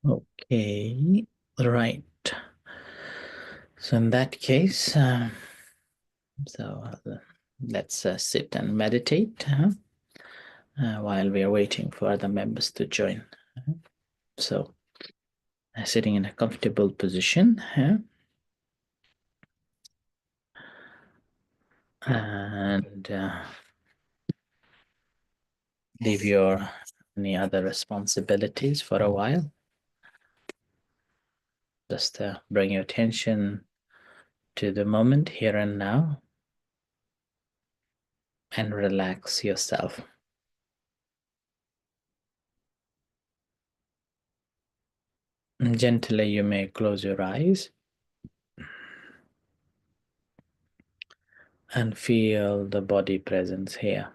Okay, right. So in that case, so let's sit and meditate while we are waiting for other members to join. So sitting in a comfortable position, and leave your any other responsibilities for a while. Just bring your attention to the moment here and now and relax yourself. Gently, you may close your eyes and feel the body presence here.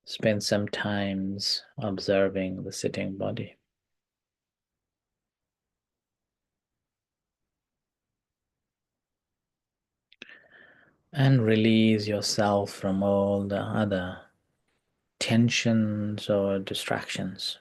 Spend some time observing the sitting body. And release yourself from all the other tensions or distractions.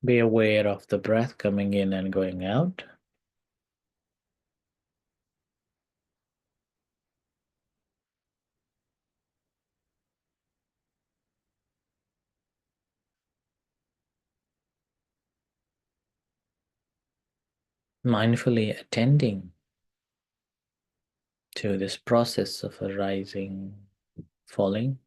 Be aware of the breath coming in and going out. Mindfully attending to this process of arising, falling.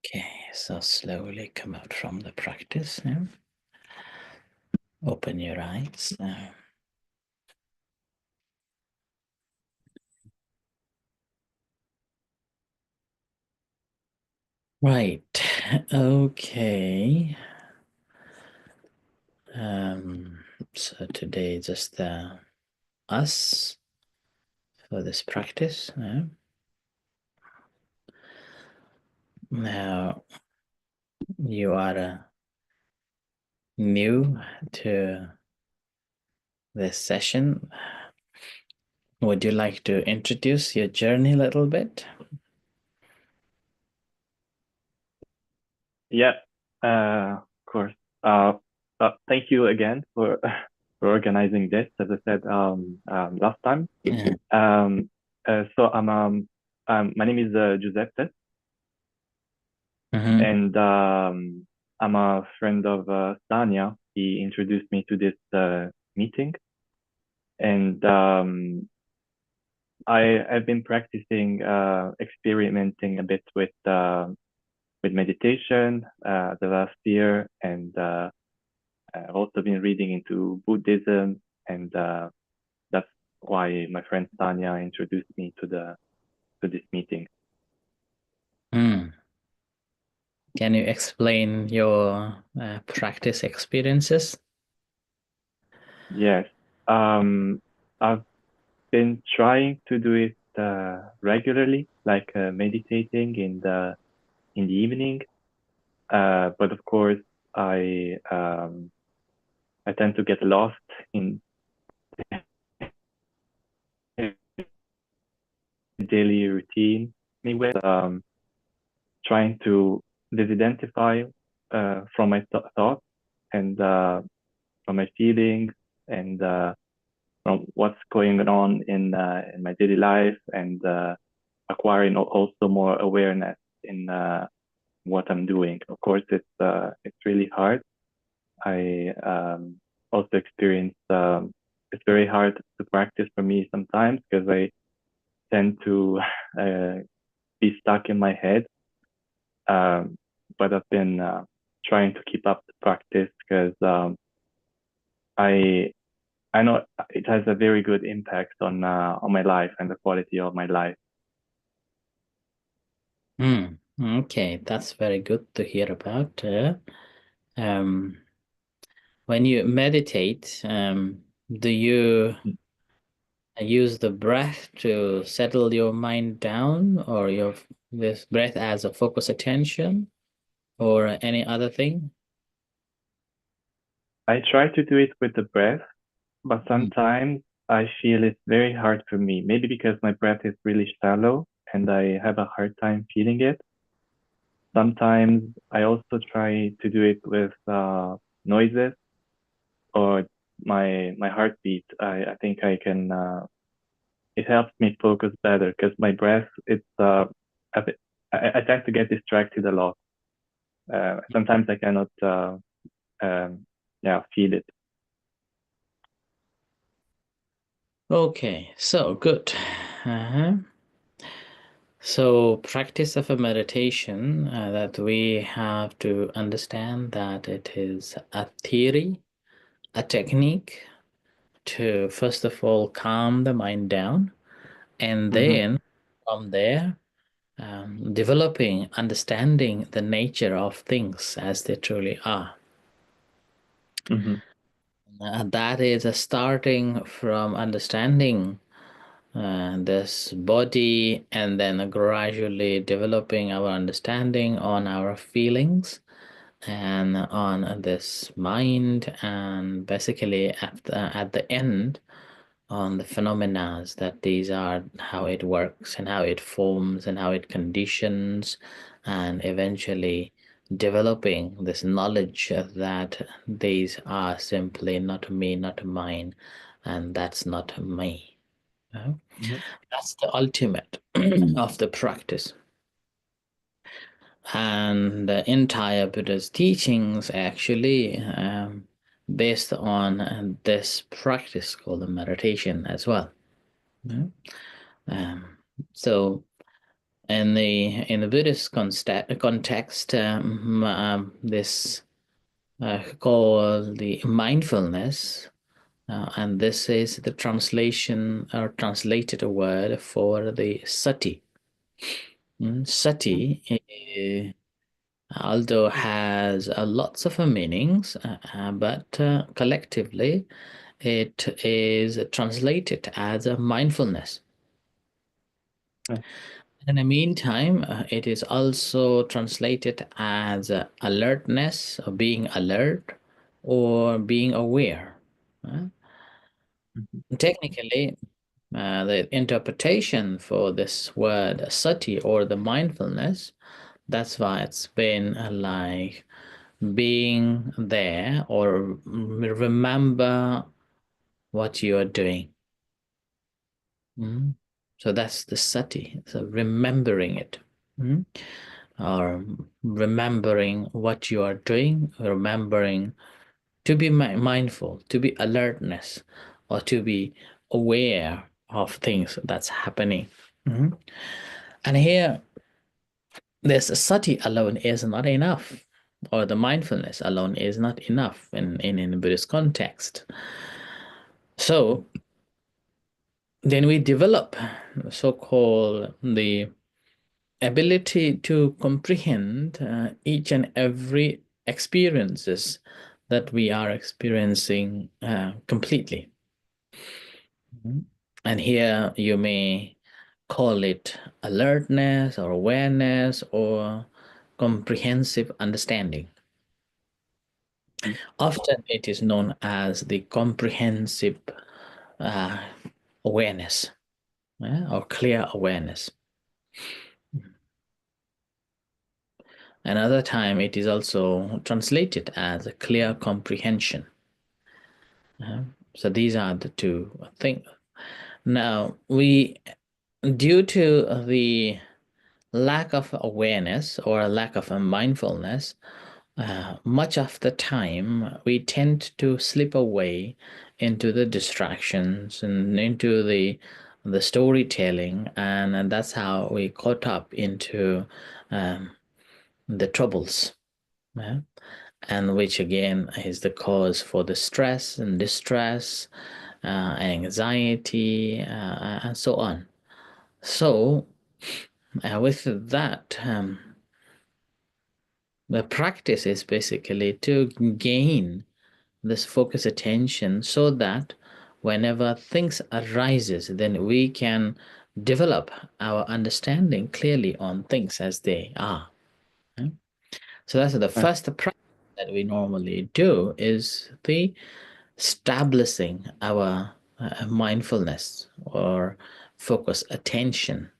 Okay, so slowly come out from the practice. Yeah? Open your eyes. Right. Okay. So today just us for this practice. Now you are new to this session. Would you like to introduce your journey a little bit? Yeah, of course. Thank you again for for organizing this. As I said last time. Yeah. So my name is Giuseppe, Mm-hmm. and I'm a friend of Tanya. He introduced me to this meeting, and I've been practicing, experimenting a bit with meditation the last year, and I've also been reading into Buddhism, and that's why my friend Tanya introduced me to this meeting. Mm. Can you explain your practice experiences? Yes, I've been trying to do it regularly, like meditating in the evening. But of course, I tend to get lost in daily routine. Anyway, trying to disidentify from my thoughts and from my feelings and from what's going on in my daily life, and acquiring also more awareness in what I'm doing. Of course, it's really hard. I also experience it's very hard to practice for me sometimes because I tend to uh, be stuck in my head. Um, but I've been trying to keep up the practice because I I know it has a very good impact on my life and the quality of my life. Mm. Okay, that's very good to hear about. Um, when you meditate, do you use the breath to settle your mind down, or your this breath as a focus attention, or any other thing? I try to do it with the breath, but Mm. sometimes I feel it's very hard for me. Maybe because my breath is really shallow and I have a hard time feeling it. Sometimes I also try to do it with noises or my heartbeat. I think I can. It helps me focus better because my breath. It's a bit, I tend to get distracted a lot. Sometimes I cannot. Um, yeah, feel it. Okay, so good. Uh-huh. So practice of a meditation that we have to understand that it is a theory, a technique to first of all calm the mind down, and Hmm. then from there developing understanding the nature of things as they truly are. Hmm. That is a starting from understanding this body, and then gradually developing our understanding on our feelings and on this mind, and basically at the end on the phenomena, that these are how it works and how it forms and how it conditions, and eventually developing this knowledge that these are simply not me, not mine, and that's not me. Uh, Hmm. That's the ultimate of the practice. And the entire Buddha's teachings actually based on this practice called the meditation as well. Yeah. Um, so in the Buddhist context, this called the mindfulness, and this is the translation or translated word for the sati. Sati, although has lots of meanings, but collectively it is translated as a mindfulness. Yeah. In the meantime, it is also translated as alertness, or being alert, or being aware. Technically, the interpretation for this word sati or the mindfulness, that's why it's been like being there or remember what you are doing. So that's the sati, so remembering it. Or remembering what you are doing, remembering to be mindful, to be alertness, or to be aware of things that's happening. And here, this sati alone is not enough, or the mindfulness alone is not enough in the Buddhist context. So then we develop so-called the ability to comprehend each and every experiences that we are experiencing completely. And here you may call it alertness or awareness or comprehensive understanding. Often it is known as the comprehensive awareness, or clear awareness. Another time it is also translated as a clear comprehension. So these are the two things. Now, due to the lack of awareness or a lack of a mindfulness, much of the time we tend to slip away into the distractions and into the storytelling, and that's how we caught up into the troubles, and which again is the cause for the stress and distress, anxiety, and so on. So with that, the practice is basically to gain this focus attention so that whenever things arises, then we can develop our understanding clearly on things as they are. So that's the first practice that we normally do, is the establishing our mindfulness or focus attention.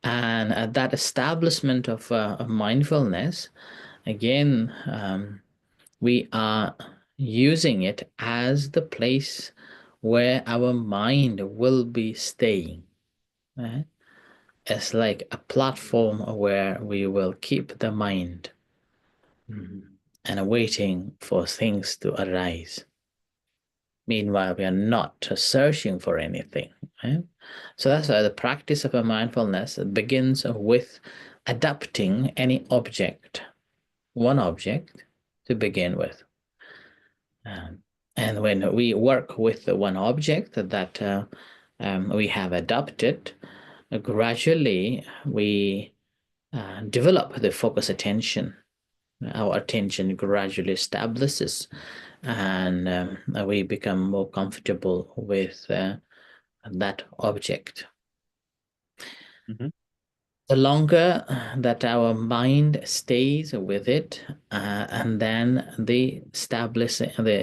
And that establishment of mindfulness, again, we are using it as the place where our mind will be staying. Right? It's like a platform where we will keep the mind and waiting for things to arise. Meanwhile, we are not searching for anything. Right? So that's why the practice of a mindfulness begins with adapting any object, one object to begin with. And when we work with the one object that we have adopted, gradually we develop the focus attention. Our attention gradually establishes, and we become more comfortable with that object. The longer that our mind stays with it, and then the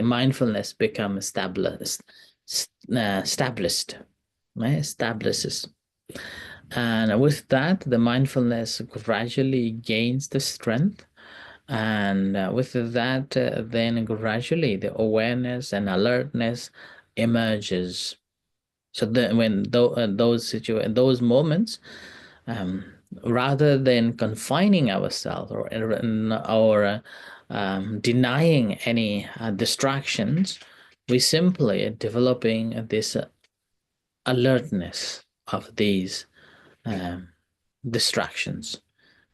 mindfulness becomes establishes. And with that, the mindfulness gradually gains the strength. And with that, then gradually the awareness and alertness emerges. So when those moments, rather than confining ourselves or denying any distractions, we simply developing this alertness of these distractions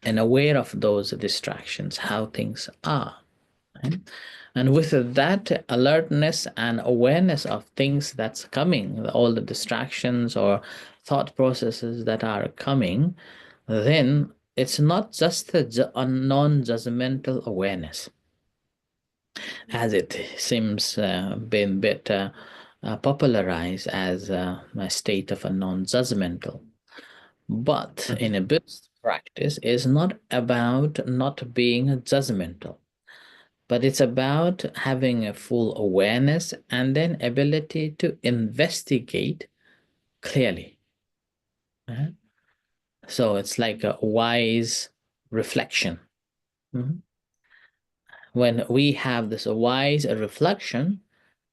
and aware of those distractions, how things are. Right? And with that alertness and awareness of things that's coming, all the distractions or thought processes that are coming, then it's not just a non-judgmental awareness, as it seems been a bit popularized as a state of a non-judgmental. But in a Buddhist practice, is not about not being judgmental, but it's about having a full awareness and then ability to investigate clearly. So it's like a wise reflection. When we have this wise reflection,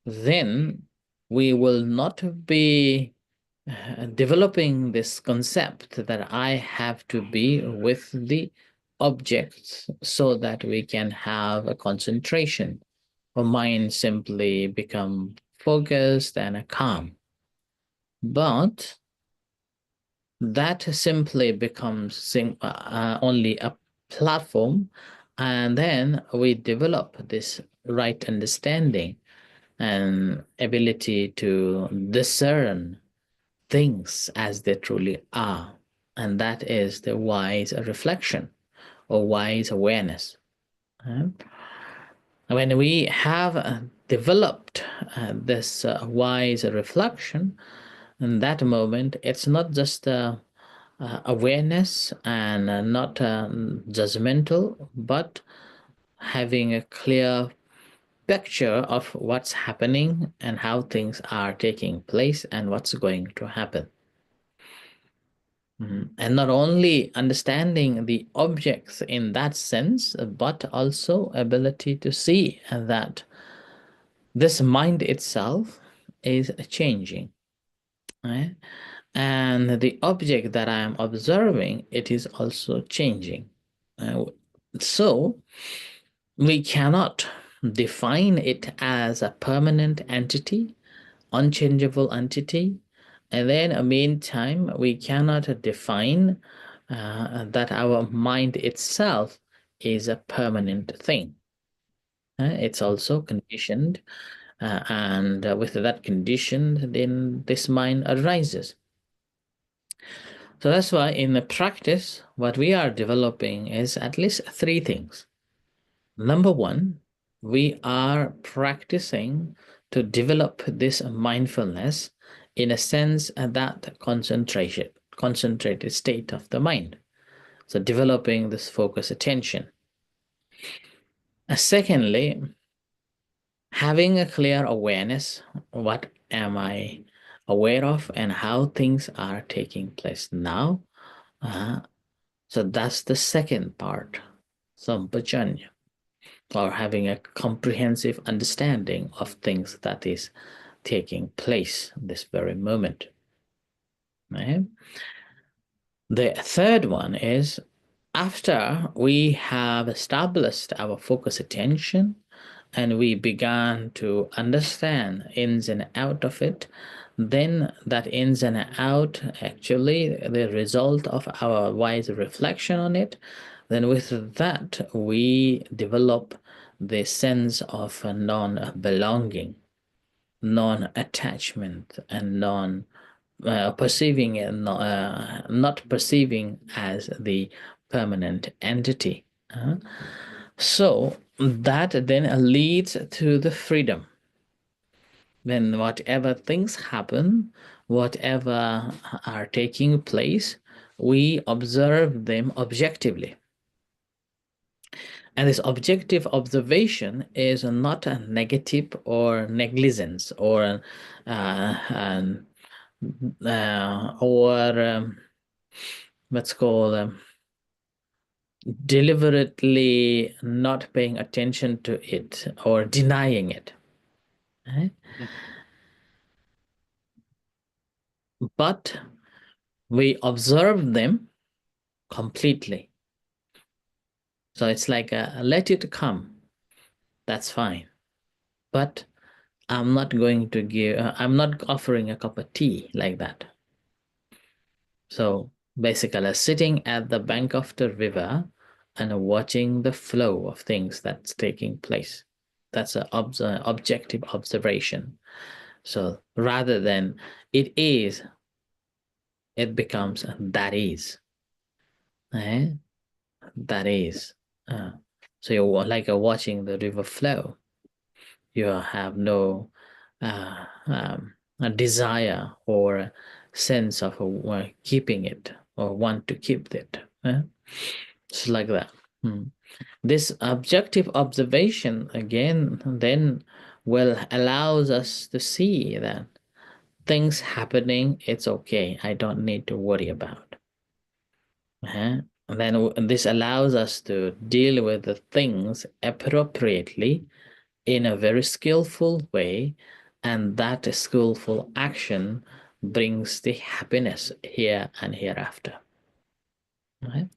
then we will not be developing this concept that I have to be with the objects so that we can have a concentration. Our mind simply become focused and calm. But that simply becomes only a platform, and then we develop this right understanding and ability to discern things as they truly are. And that is the wise reflection or wise awareness. When we have developed this wise reflection, in that moment, it's not just awareness and not judgmental, but having a clear picture of what's happening and how things are taking place and what's going to happen. And not only understanding the objects in that sense, but also ability to see that this mind itself is changing. Right? And the object that I am observing, it is also changing. So we cannot define it as a permanent entity, unchangeable entity, and then meantime we cannot define that our mind itself is a permanent thing. It's also conditioned, and with that condition, then this mind arises. So that's why in the practice, what we are developing is at least three things. Number one, we are practicing to develop this mindfulness in a sense that concentrated state of the mind. So developing this focus attention. Secondly, having a clear awareness, what am I aware of and how things are taking place now. So that's the second part, sampajanya, or having a comprehensive understanding of things that is taking place this very moment. Right? The third one is after we have established our focus attention and we began to understand ins and out of it, then that ins and out actually the result of our wise reflection on it, then with that we develop the sense of non-belonging, non-attachment, and perceiving and not perceiving as the permanent entity. So that then leads to the freedom. When whatever things happen, whatever are taking place, we observe them objectively. And this objective observation is not a negative or negligence or what's called deliberately not paying attention to it or denying it. Right? But we observe them completely. So it's like let it come. That's fine. But I'm not going to give, I'm not offering a cup of tea like that. So basically sitting at the bank of the river and watching the flow of things that's taking place. That's an objective observation. So rather than it is, it becomes that is. Eh? That is. So you're like watching the river flow. You have no a desire or sense of keeping it or want to keep it. It's like that. This objective observation again then will allows us to see that things happening, it's okay. I don't need to worry about. And then this allows us to deal with the things appropriately in a very skillful way, and that skillful action brings the happiness here and hereafter. Right?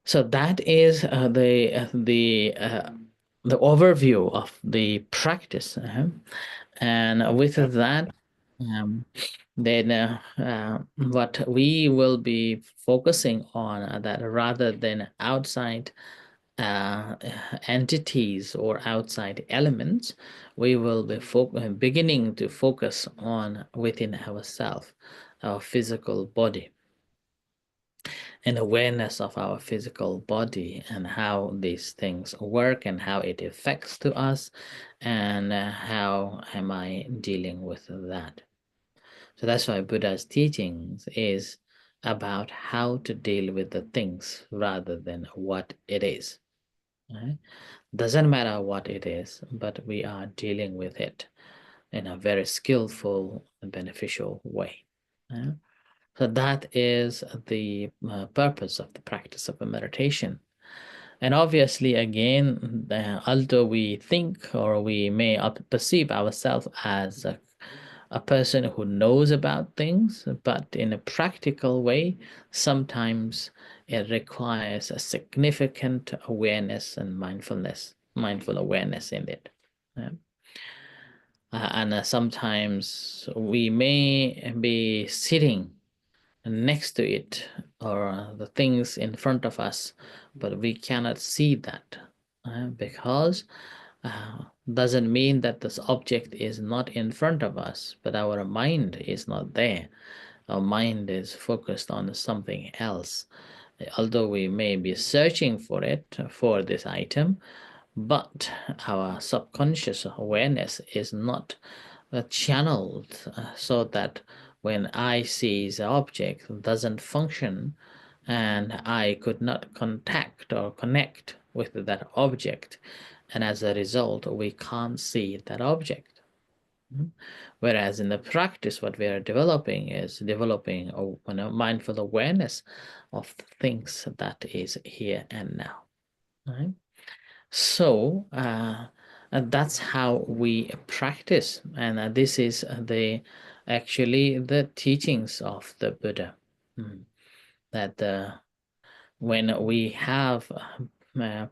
So that is the overview of the practice, and with that, then what we will be focusing on that rather than outside uh, entities or outside elements, we will be beginning to focus on within ourselves, our physical body, and awareness of our physical body and how these things work and how it affects to us, and how am I dealing with that. So that's why Buddha's teachings is about how to deal with the things rather than what it is. Right? Doesn't matter what it is, but we are dealing with it in a very skillful and beneficial way. So that is the purpose of the practice of a meditation. And obviously, again, although we think or we may perceive ourselves as a person who knows about things, but in a practical way, sometimes it requires a significant awareness and mindful awareness in it. Yeah. And sometimes we may be sitting next to it or the things in front of us, but we cannot see that because doesn't mean that this object is not in front of us, but our mind is not there. Our mind is focused on something else. Although we may be searching for it, for this item, but our subconscious awareness is not channeled so that when I see the object doesn't function and I could not contact or connect with that object, and as a result we can't see that object. Whereas in the practice what we are developing is developing a mindful awareness of things that is here and now, right? So and that's how we practice, and this is the actually the teachings of the Buddha. That when we have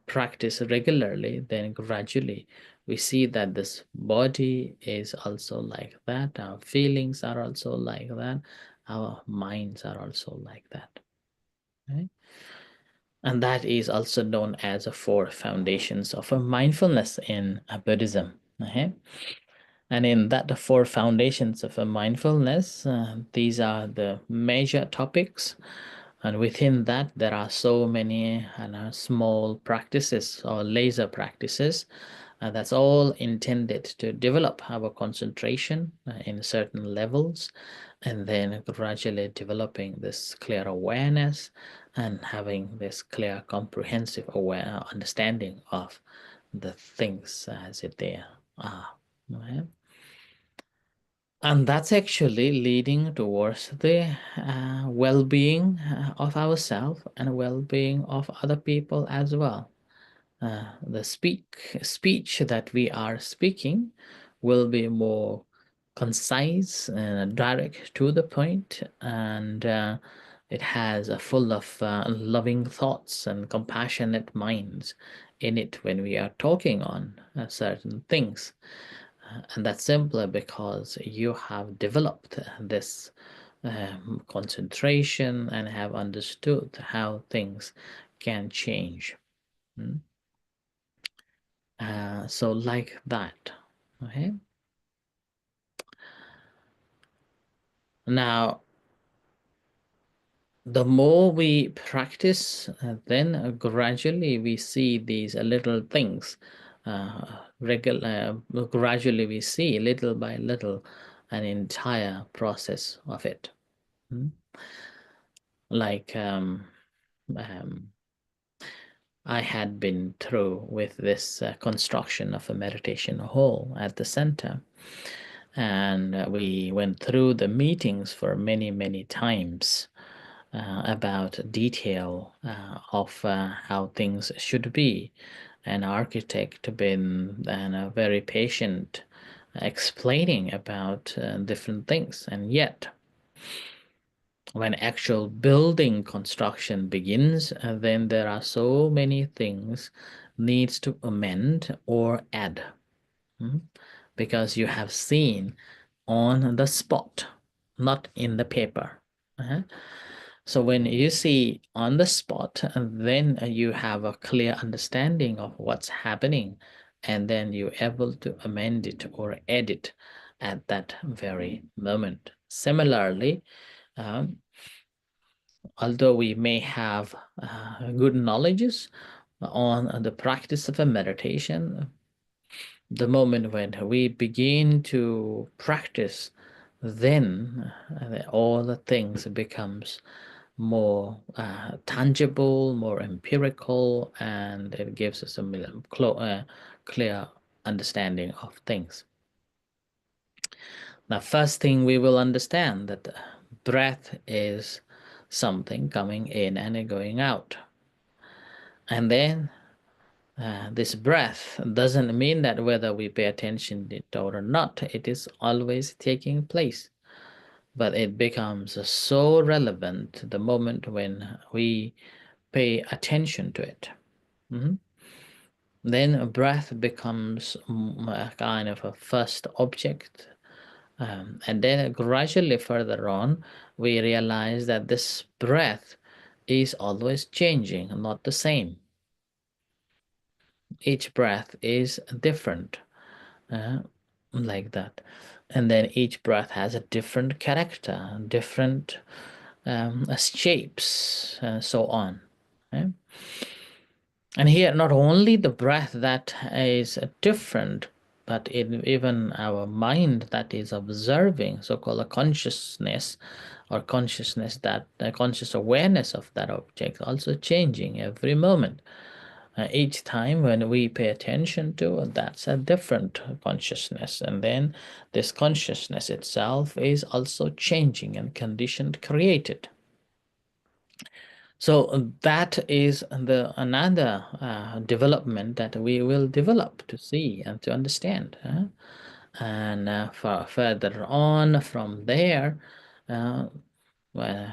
practice regularly, then gradually we see that this body is also like that, our feelings are also like that, our minds are also like that, right? And that is also known as the four foundations of a mindfulness in Buddhism. Okay? And in that, the four foundations of a mindfulness, these are the major topics. And within that, there are so many small practices or laser practices. That's all intended to develop our concentration in certain levels, and then gradually developing this clear awareness and having this clear, comprehensive understanding of the things as it they are. Right? And that's actually leading towards the well-being of ourselves and well-being of other people as well. The speech that we are speaking will be more concise and direct to the point, and it has a full of loving thoughts and compassionate minds in it when we are talking on certain things. And that's simply because you have developed this concentration, and have understood how things can change. So like that. Okay. Now, the more we practice, then gradually we see these little things. Gradually we see little by little an entire process of it. Like I had been through with this construction of a meditation hall at the center. And we went through the meetings for many, many times about detail of how things should be. An architect been very patient explaining about different things. And yet, when actual building construction begins, then there are so many things needs to amend or add, because you have seen on the spot, not in the paper. So when you see on the spot, then you have a clear understanding of what's happening, and then you're able to amend it or edit at that very moment. Similarly, although we may have good knowledges on the practice of a meditation, the moment when we begin to practice, then all the things becomes more tangible, more empirical, and it gives us a clear understanding of things. Now, first thing we will understand that breath is something coming in and going out. And then this breath doesn't mean that whether we pay attention to it or not, it is always taking place. But it becomes so relevant the moment when we pay attention to it. Then a breath becomes a kind of a first object. And then gradually further on, we realize that this breath is always changing, not the same. Each breath is different, like that. And then each breath has a different character, different shapes, and so on. Okay? And here, not only the breath that is different, but even our mind that is observing, so-called a consciousness, or consciousness that conscious awareness of that object, also changing every moment. Each time when we pay attention to, that's a different consciousness, and then this consciousness itself is also changing and conditioned, created. So that is another development that we will develop to see and to understand. And further on from there, well,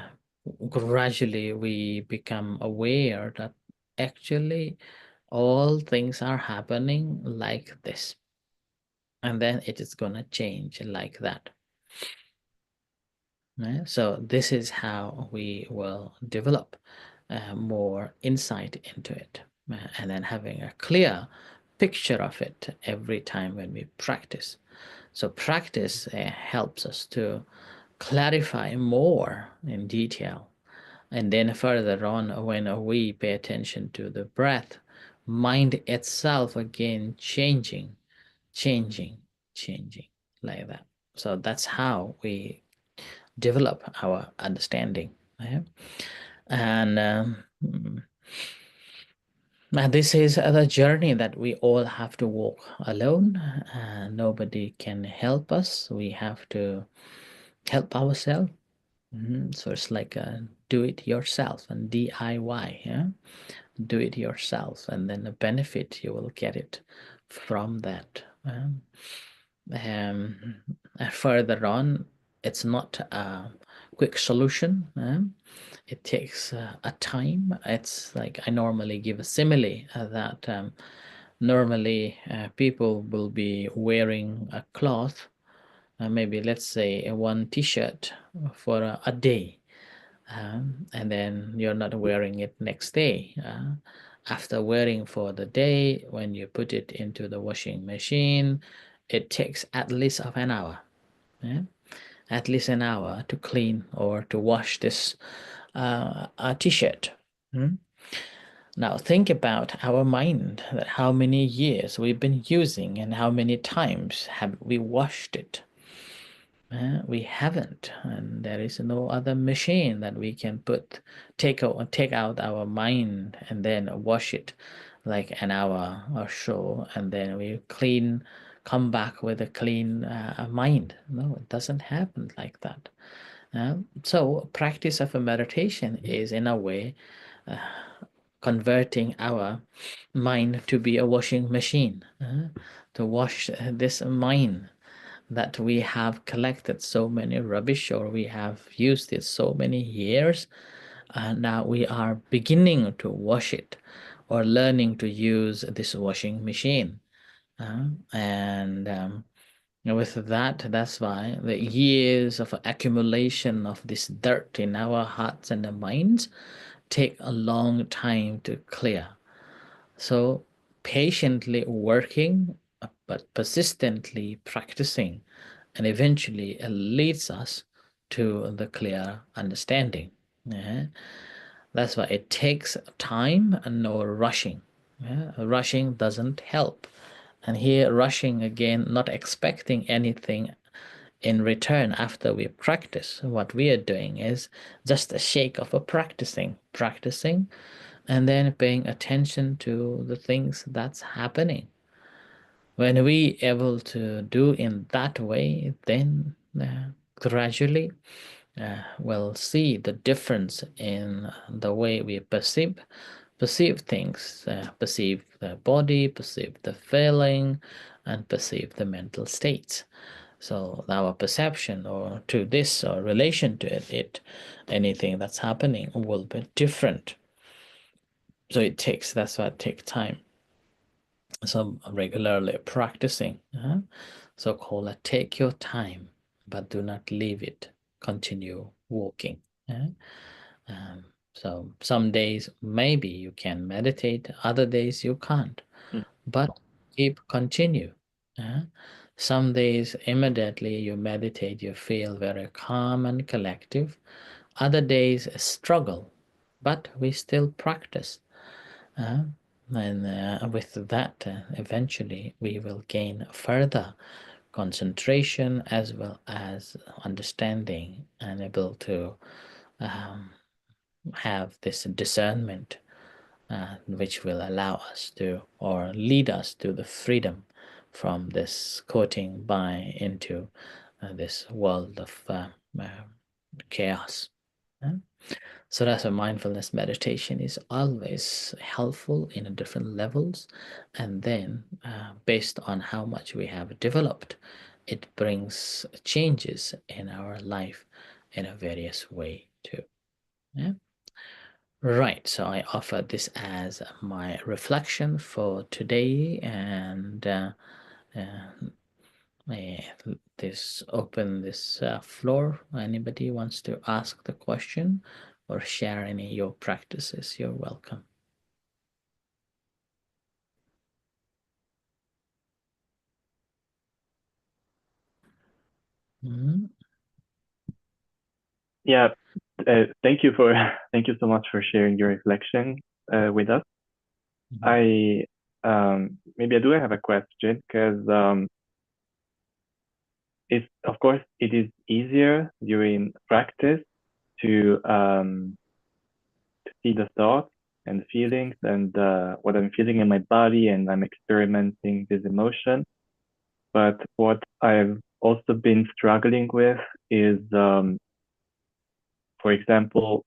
gradually we become aware that actually all things are happening like this. And then it is going to change like that. So this is how we will develop more insight into it, and then having a clear picture of it every time when we practice. So practice helps us to clarify more in detail. And then further on, when we pay attention to the breath, mind itself again changing, like that. So that's how we develop our understanding. Okay? And this is the journey that we all have to walk alone. Nobody can help us. We have to help ourselves. So it's like a do it yourself and DIY. Yeah? Do it yourself, and then the benefit you will get it from that. Further on, it's not a quick solution. It takes a time. It's like I normally give a simile that normally people will be wearing a cloth maybe let's say one t-shirt for a day, and then you're not wearing it next day. After wearing for the day, when you put it into the washing machine, it takes at least of an hour. Yeah? At least an hour to clean or to wash this a t-shirt. Now think about our mind, that how many years we've been using and how many times have we washed it. We haven't, and there is no other machine that we can take out our mind and then wash it like an hour or so, and then we come back with a clean mind. No, it doesn't happen like that. So practice of a meditation is in a way converting our mind to be a washing machine, to wash this mind that we have collected so many rubbish, or we have used it so many years. Now we are beginning to wash it, or learning to use this washing machine. And with that, that's why the years of accumulation of this dirt in our hearts and the minds take a long time to clear. So patiently working, but persistently practicing, and eventually it leads us to the clear understanding. Yeah? That's why it takes time and no rushing. Yeah? Rushing doesn't help. And here, rushing again, not expecting anything in return after we practice. What we are doing is just a shake of a practicing, and then paying attention to the things that's happening. When we able to do in that way, then gradually we'll see the difference in the way we perceive things, perceive the body, perceive the feeling, and perceive the mental states. So our perception or to this or relation to it, anything that's happening will be different. So that's why it takes time. So regularly practicing. So call it take your time, but do not leave it. Continue walking. So some days maybe you can meditate, other days you can't, but continue. Some days immediately you meditate, you feel very calm and collective. Other days struggle, but we still practice. And with that, eventually we will gain further concentration as well as understanding, and able to have this discernment, which will allow us to, or lead us to, the freedom from this coating by into this world of chaos. So that's why mindfulness meditation is always helpful in different levels, and then based on how much we have developed, it brings changes in our life in a various way too. Yeah. Right, so I offer this as my reflection for today, and this open this floor. Anybody wants to ask the question or share any of your practices, you're welcome. Yeah, thank you so much for sharing your reflection with us. I maybe I do have a question, because it's, of course, it is easier during practice to see the thoughts and feelings and what I'm feeling in my body, and I'm experimenting this emotion. But what I've also been struggling with is, for example,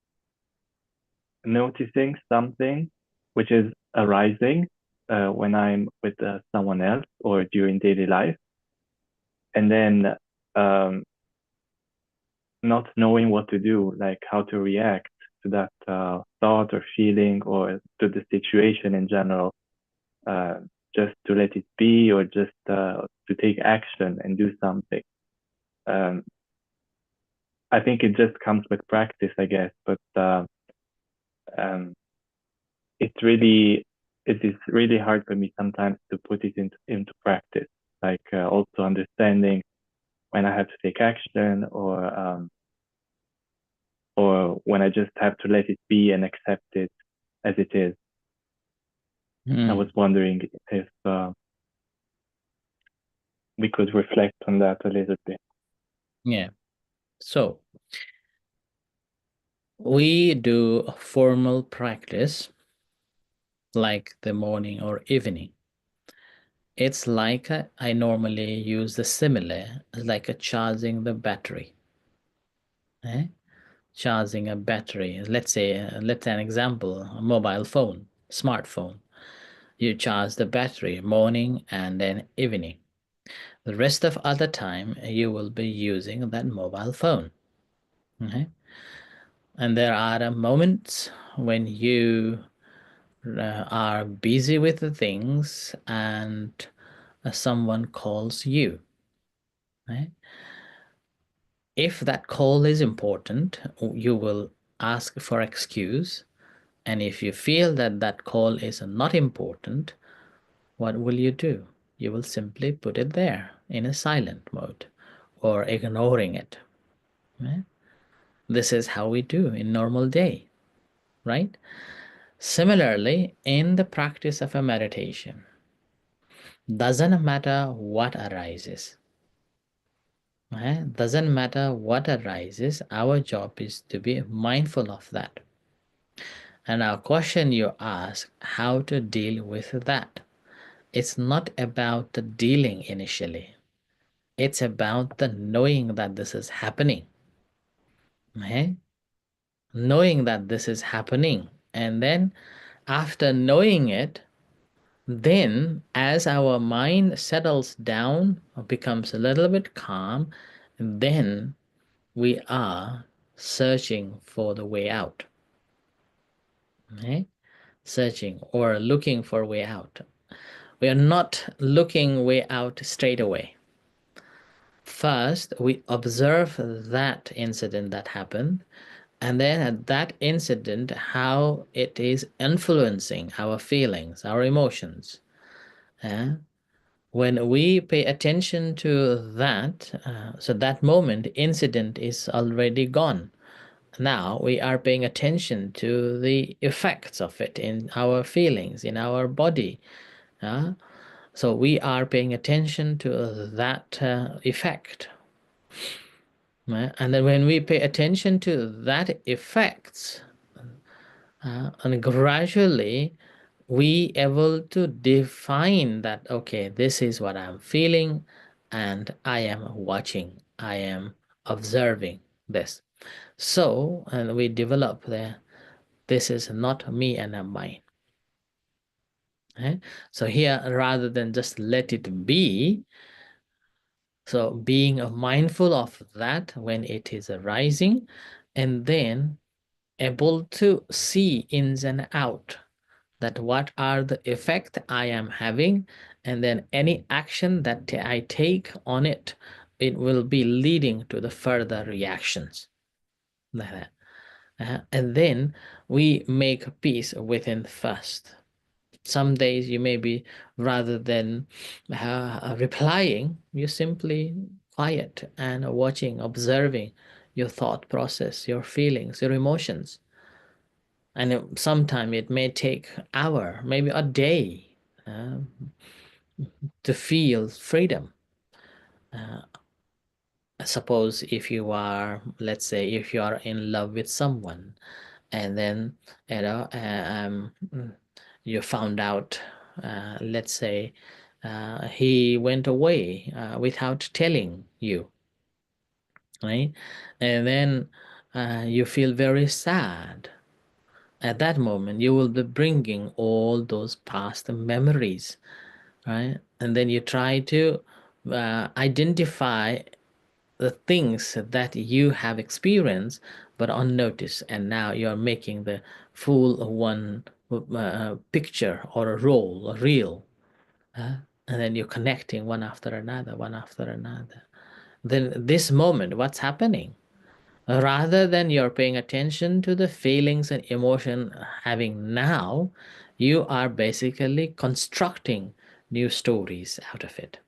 noticing something which is arising when I'm with someone else or during daily life, and then not knowing what to do, like how to react to that thought or feeling, or to the situation in general, just to let it be, or just to take action and do something. um, I think it just comes with practice, I guess. But um, it is really hard for me sometimes to put it into practice. Like also understanding when I have to take action, or when I just have to let it be and accept it as it is. I was wondering if we could reflect on that a little bit. Yeah. So we do formal practice like the morning or evening. It's like I normally use the simile, like a charging the battery. Eh? Charging a battery. Let's say an example, a mobile phone, smartphone. You charge the battery morning and then evening. The rest of other time you will be using that mobile phone. Okay? And there are moments when you are busy with the things and someone calls you. Right? If that call is important, you will ask for excuse. And if you feel that that call is not important, what will you do? You will simply put it there in a silent mode or ignoring it. Right? This is how we do in normal day, right? Similarly, in the practice of a meditation, doesn't matter what arises. Doesn't matter what arises, our job is to be mindful of that. And our question you ask, how to deal with that. It's not about the dealing initially. It's about the knowing that this is happening. Okay? Knowing that this is happening. And then after knowing it, then as our mind settles down or becomes a little bit calm, then we are searching for the way out. Okay? Searching or looking for a way out. We are not looking way out straight away. First, we observe that incident that happened, and then at that incident, how it is influencing our feelings, our emotions. When we pay attention to that, so that moment, incident is already gone. Now we are paying attention to the effects of it in our feelings, in our body. So we are paying attention to that effect. And then when we pay attention to that effects, and gradually we able to define that, okay, this is what I'm feeling and I am watching, I am observing this. So, and we develop the, this is not me and mine. Okay? So here, rather than just let it be, so being mindful of that when it is arising, and then able to see ins and out, that what are the effect I am having, and then any action that I take on it, it will be leading to the further reactions. Like that. And then we make peace within first. Some days you may be, rather than replying, you simply quiet and watching, observing your thought process, your feelings, your emotions. And sometime it may take hour, maybe a day, to feel freedom. Suppose if you are, let's say, if you are in love with someone, and then you found out, let's say, he went away without telling you, right? And then you feel very sad. At that moment, you will be bringing all those past memories, right? And then you try to identify the things that you have experienced but unnoticed, and now you're making the full one picture or a role, a reel, and then you're connecting one after another, one after another. then this moment, what's happening? Rather than you're paying attention to the feelings and emotion having now, you are basically constructing new stories out of it.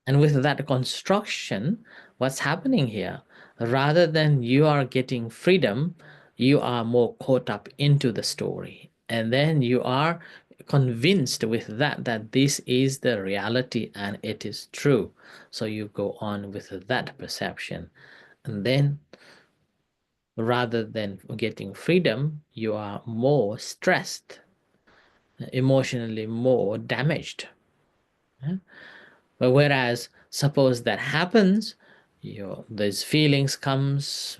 And with that construction, what's happening here? Rather than you are getting freedom, you are more caught up into the story. And then you are convinced with that this is the reality and it is true. So you go on with that perception. And then rather than getting freedom, you are more stressed, emotionally more damaged. Yeah? But whereas suppose that happens, these feelings comes,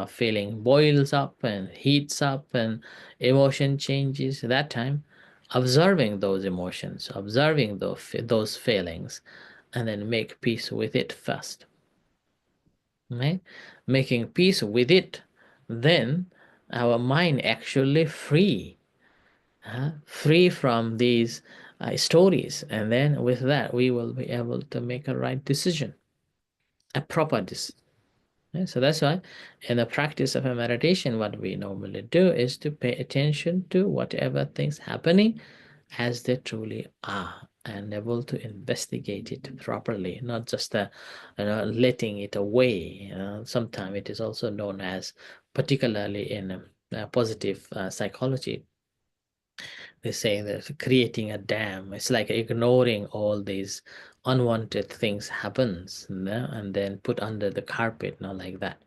feeling boils up and heats up and emotion changes. That time, observing those emotions, observing those feelings, and then make peace with it first. Right? Making peace with it, then our mind actually free from these stories, and then with that we will be able to make a right decision, a proper decision. So that's why in the practice of a meditation, what we normally do is to pay attention to whatever things happening as they truly are, and able to investigate it properly, not just letting it away. Sometimes it is also known as, particularly in positive psychology, they say that creating a dam, it's like ignoring all these unwanted things happens, and then put under the carpet, not like that.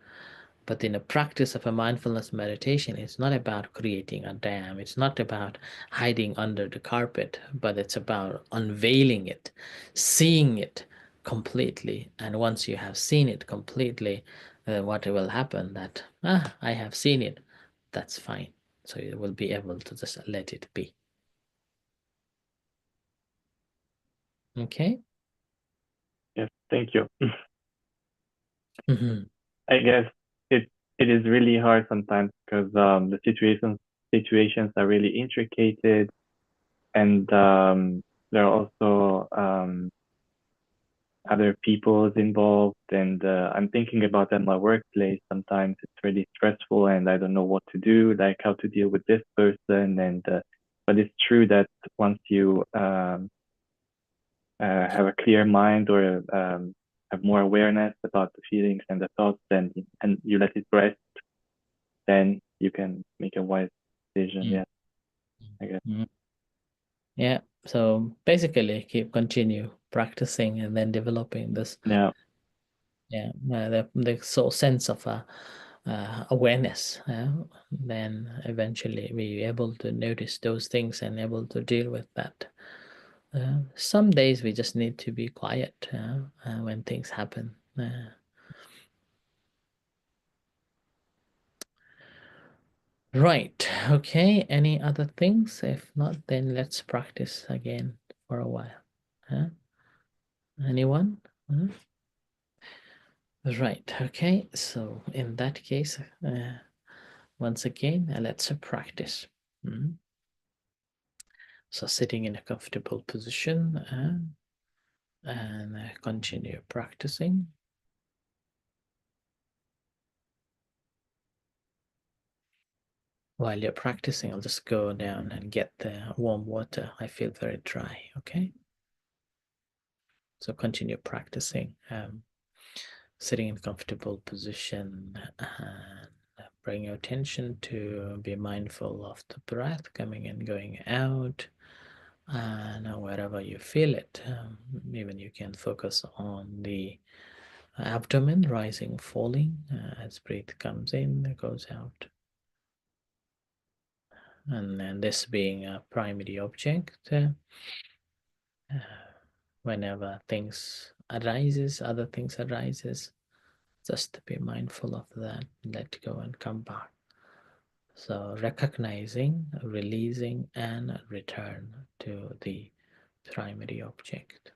But in a practice of a mindfulness meditation, it's not about creating a dam. It's not about hiding under the carpet, but it's about unveiling it, seeing it completely. And once you have seen it completely, what will happen? That I have seen it. That's fine. So you will be able to just let it be. Okay. Yes, thank you. Mhm. I guess it is really hard sometimes because the situations are really intricate, and there are also other people's involved, and I'm thinking about at my workplace. Sometimes it's really stressful, and I don't know what to do, like how to deal with this person. And but it's true that once you have a clear mind, or have more awareness about the feelings and the thoughts, then and you let it rest, then you can make a wise decision. Mm. Yeah, I guess. Mm. Yeah. So basically, continue practicing and then developing this. Yeah, Yeah, the sort of sense of awareness. Then eventually we able to notice those things and able to deal with that. Some days we just need to be quiet when things happen. Right. Okay. Any other things? If not, then let's practice again for a while. Anyone? Right. Okay. So in that case, once again, let's practice. Mhm. So sitting in a comfortable position and continue practicing. While you're practicing, I'll just go down and get the warm water. I feel very dry. Okay. So continue practicing, sitting in a comfortable position, and bring your attention to be mindful of the breath coming and going out. And wherever you feel it, even you can focus on the abdomen rising, falling as breath comes in, goes out. And then this being a primary object, whenever things arises, other things arises, just be mindful of that, let go and come back. So recognizing, releasing, and return to the primary object.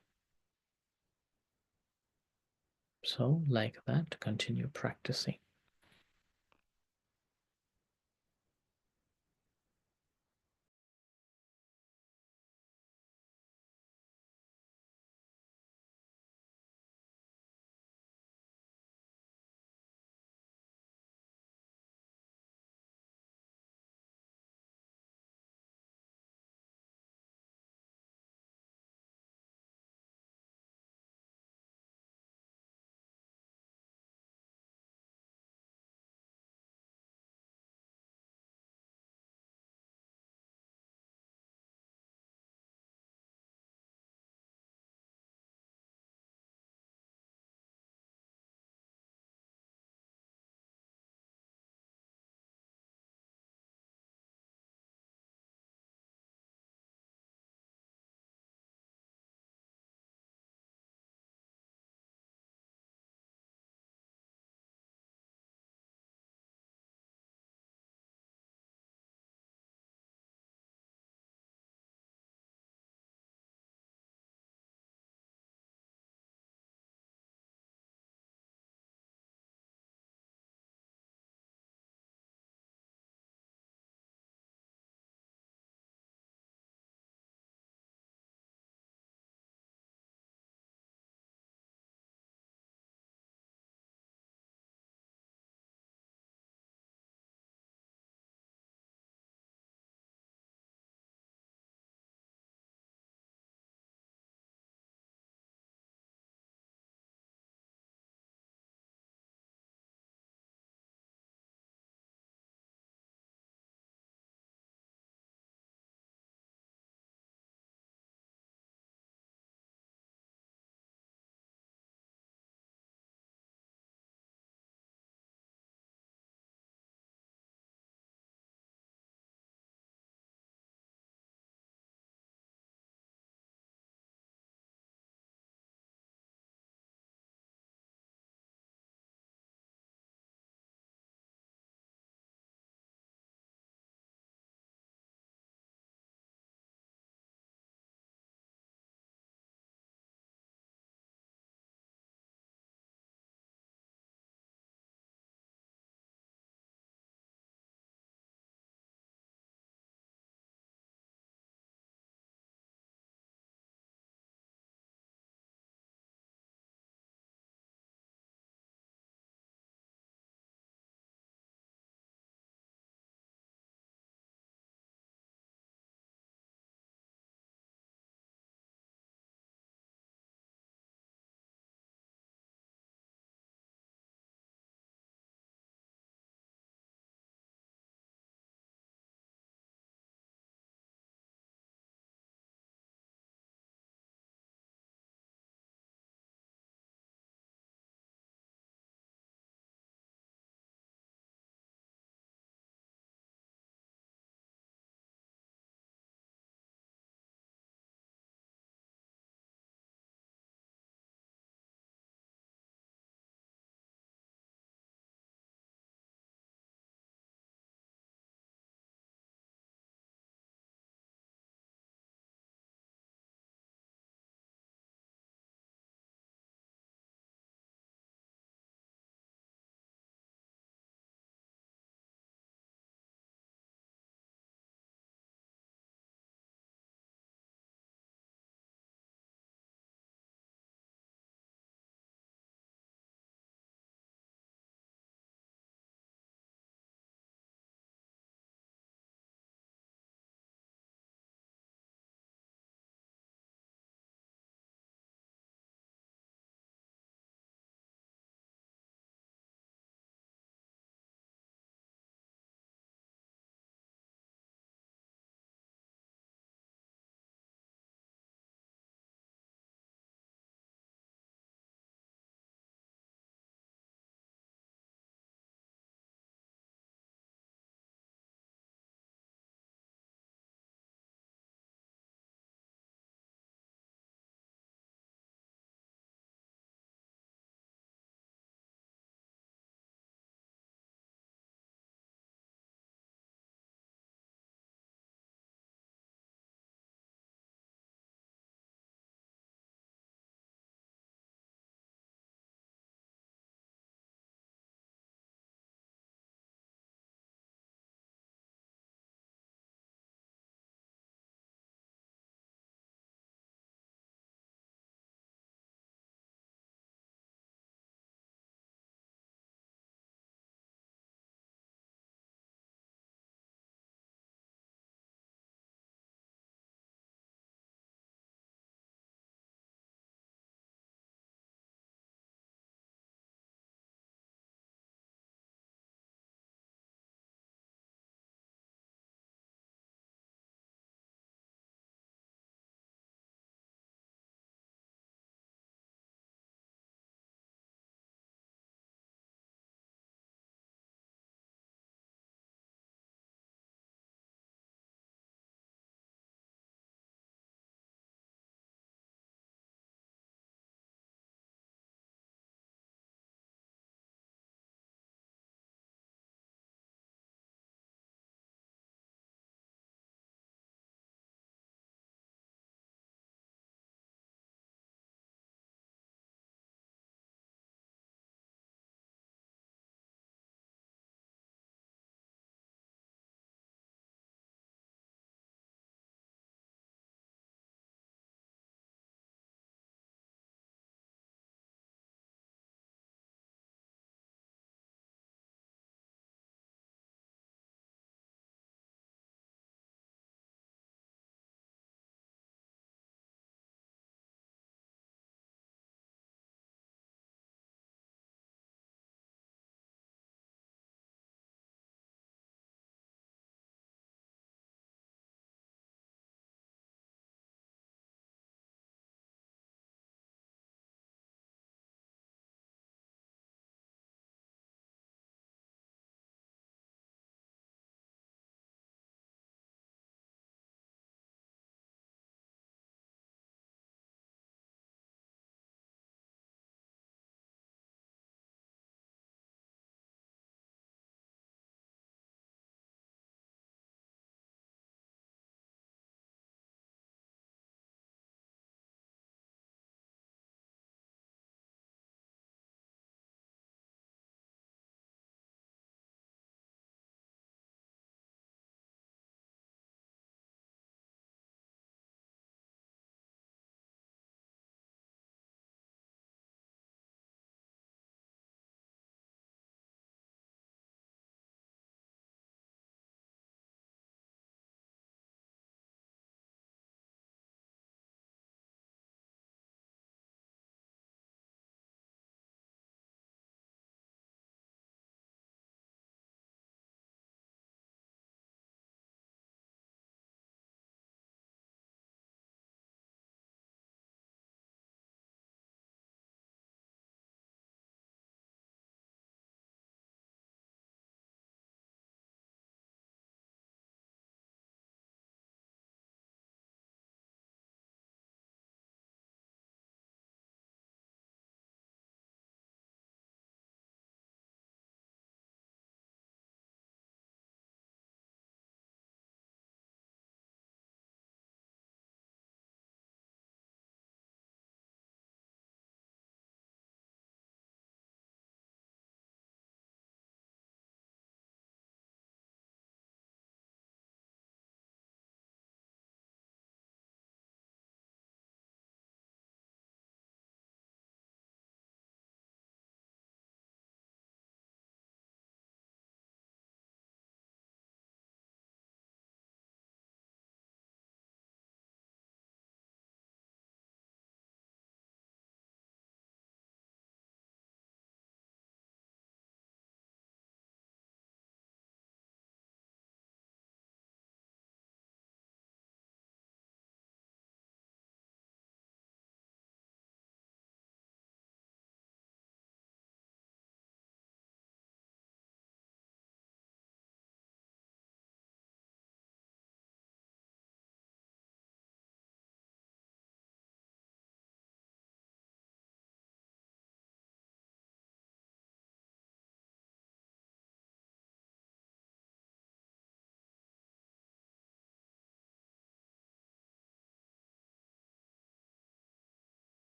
So like that, continue practicing.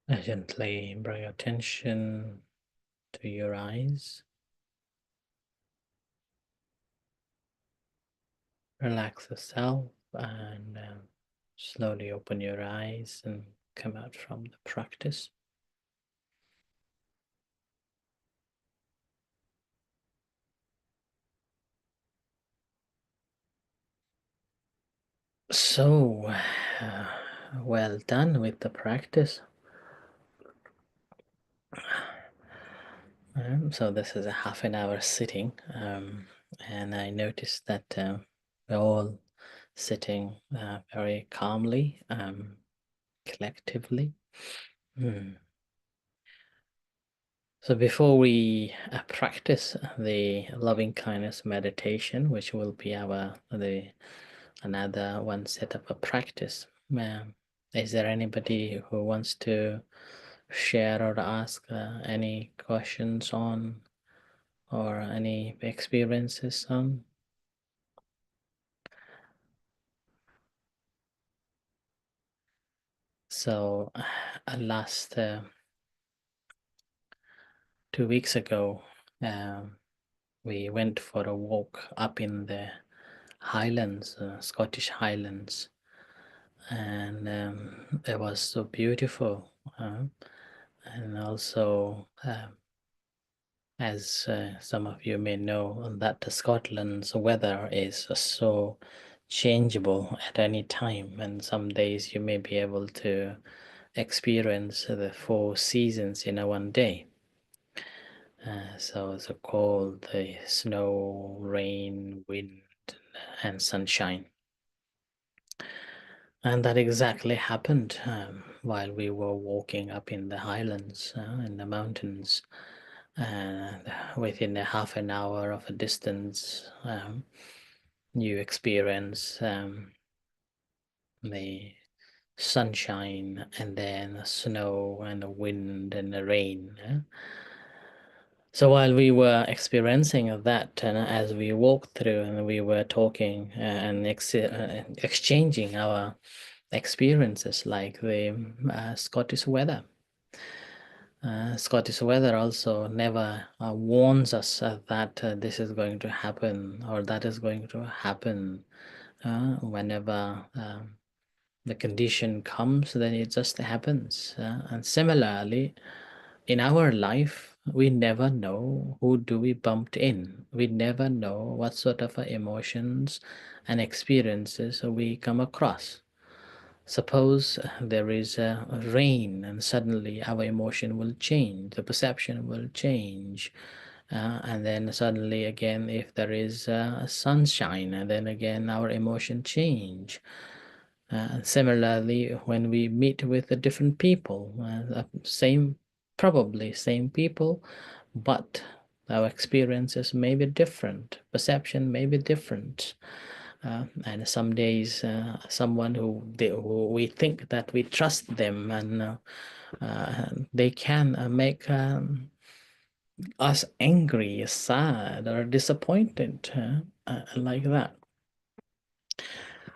Gently bring attention to your eyes. Relax yourself and slowly open your eyes and come out from the practice. So, well done with the practice. So this is a half an hour sitting, and I noticed that we're all sitting very calmly, collectively. So before we practice the loving kindness meditation, which will be another one set of a practice, is there anybody who wants to share or ask any questions on or any experiences on? So last 2 weeks ago, we went for a walk up in the Highlands, Scottish Highlands, and it was so beautiful. And also, as some of you may know, that Scotland's weather is so changeable at any time, and some days you may be able to experience the 4 seasons in a one day. So the cold, the snow, rain, wind, and sunshine. And that exactly happened while we were walking up in the highlands, in the mountains. And within a half an hour of a distance, you experience the sunshine and then the snow and the wind and the rain. So while we were experiencing that, and as we walked through and we were talking and exchanging our experiences, like the Scottish weather. Scottish weather also never warns us that this is going to happen or that is going to happen. Whenever the condition comes, then it just happens. And similarly, in our life, we never know who do we bumped in. We never know what sort of emotions and experiences we come across. Suppose there is a rain and suddenly our emotion will change, the perception will change. And then suddenly again, if there is sunshine, and then again our emotion change. Similarly, when we meet with the different people, probably same people, but our experiences may be different, perception may be different. And some days someone who we think that we trust them, and they can make us angry, sad, or disappointed, like that.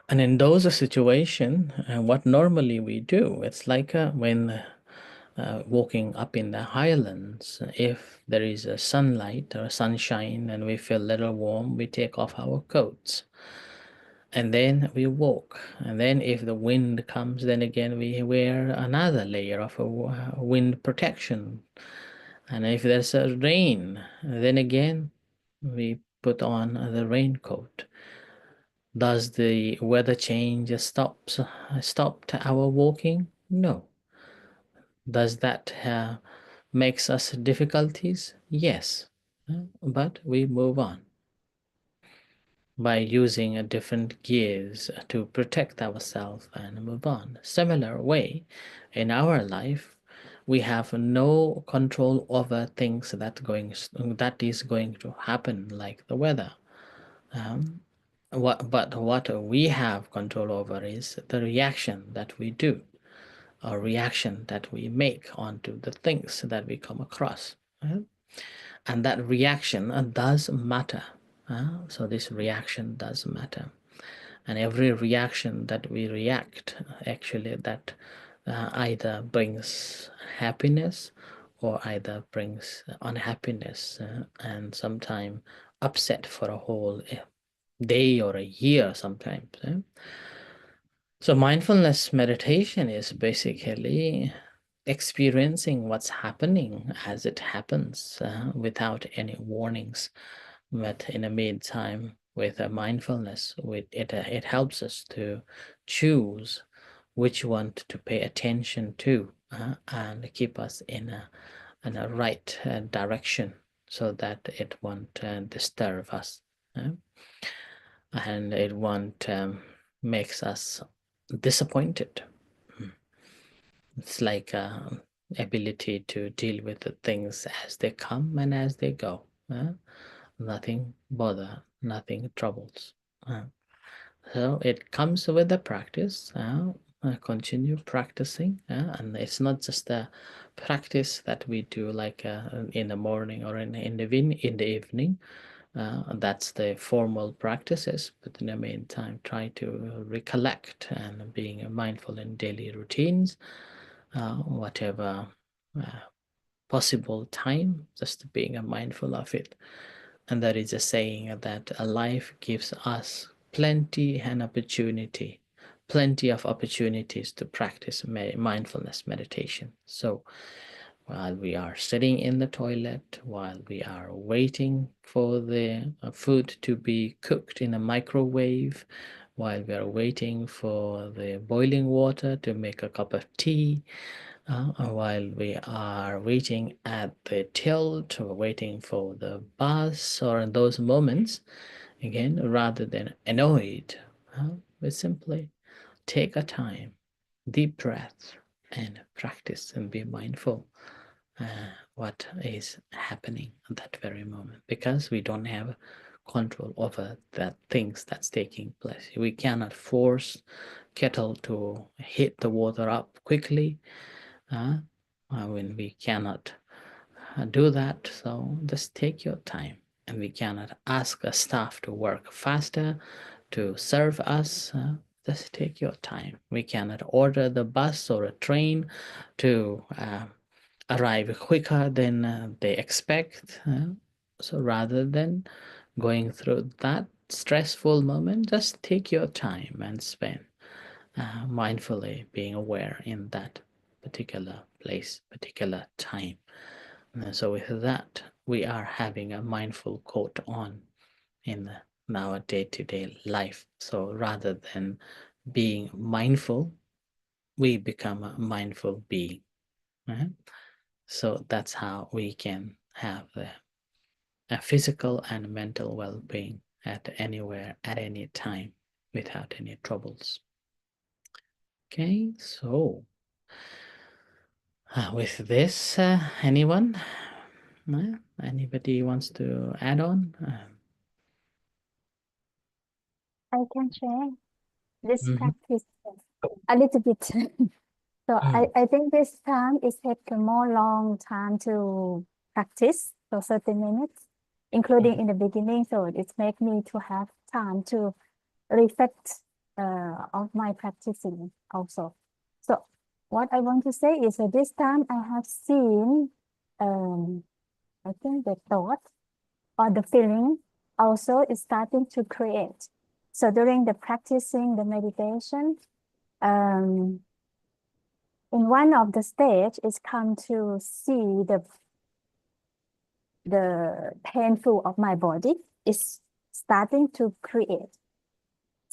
And in those situations, what normally we do, it's like when walking up in the highlands, if there is a sunlight or sunshine and we feel a little warm, we take off our coats. And then we walk, and then if the wind comes, then again we wear another layer of a wind protection. And if there's a rain, then again we put on the raincoat. Does the weather change stopped our walking? No. Does that makes us difficulties? Yes. But we move on by using a different gears to protect ourselves and move on. Similar way, in our life, we have no control over things that is going to happen, like the weather. What we have control over is the reaction that we do, or reaction that we make onto the things that we come across. And that reaction does matter. So this reaction does matter. And every reaction that we react, actually, that either brings happiness or either brings unhappiness, and sometimes upset for a whole day or a year sometimes. So mindfulness meditation is basically experiencing what's happening as it happens, without any warnings. But in the meantime, with a mindfulness, it helps us to choose which one to pay attention to, and keep us in a right direction, so that it won't disturb us, and it won't makes us disappointed. It's like ability to deal with the things as they come and as they go. Nothing bother, nothing troubles. So it comes with the practice. Continue practicing, and it's not just a practice that we do like in the morning or in the evening. That's the formal practices, but in the meantime, try to recollect and being mindful in daily routines, whatever possible time, just being mindful of it. And there is a saying that a life gives us plenty of opportunities to practice mindfulness meditation. So while we are sitting in the toilet, while we are waiting for the food to be cooked in a microwave, while we are waiting for the boiling water to make a cup of tea, while we are waiting at the tilt or waiting for the bus, or in those moments, again, rather than annoyed, we simply take a time, deep breath, and practice and be mindful what is happening at that very moment, because we don't have control over the things that's taking place. We cannot force kettle to heat the water up quickly, when we cannot do that. So just take your time, and we cannot ask a staff to work faster to serve us. Just take your time. We cannot order the bus or a train to arrive quicker than they expect. So rather than going through that stressful moment, just take your time and spend mindfully being aware in that particular place, particular time. So with that, we are having a mindful quote on in our day-to-day life. So rather than being mindful, we become a mindful being. Right? So that's how we can have a physical and mental well-being at anywhere, at any time, without any troubles. Okay, so with this, anyone? Anybody wants to add on? I can share this Mhm. practice a little bit. So Mm. I think this time it takes a more long time to practice for 30 minutes, including in the beginning. So it makes me to have time to reflect of my practicing also. So what I want to say is that this time I have seen, I think the thought or the feeling also is starting to create. So during the practicing the meditation, in one of the stage is come to see the painful of my body is starting to create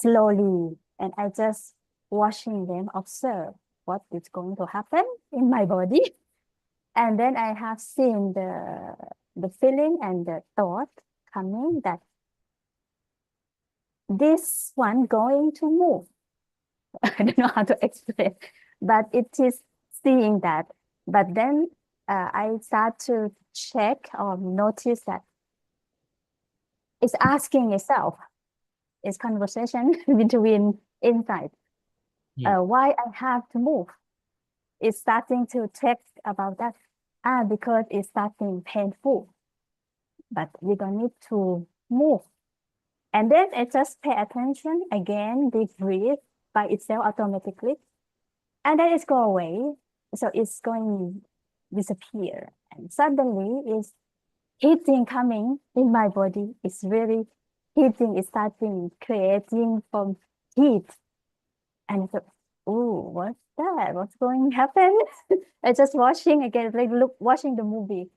slowly, and I just watching them observe what is going to happen in my body. And then I have seen the feeling and the thought coming that this one going to move. I don't know how to explain, but it is seeing that. But then I start to check or notice that it's asking itself, it's conversation between inside. Why I have to move? It's starting to check about that. Because it's starting painful, but we don't need to move. And then I just pay attention again, deep breathe by itself automatically. and then it's go away. So it's going to disappear. And suddenly it's heating coming in my body. It's really heating, it's starting creating from heat. And I thought, oh, what's that? What's going to happen? I just watching again, like watching the movie.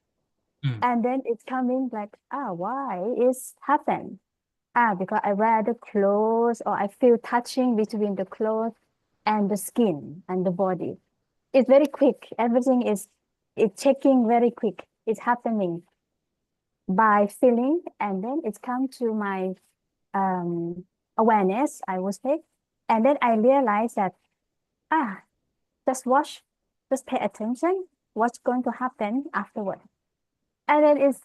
And then it's coming like, why is happened? Because I wear the clothes or I feel touching between the clothes and the skin and the body. It's very quick. Everything is it's checking very quick. It's happening by feeling, and then it's come to my awareness, I would say. And then I realized that just watch, just pay attention, what's going to happen afterward. And then it's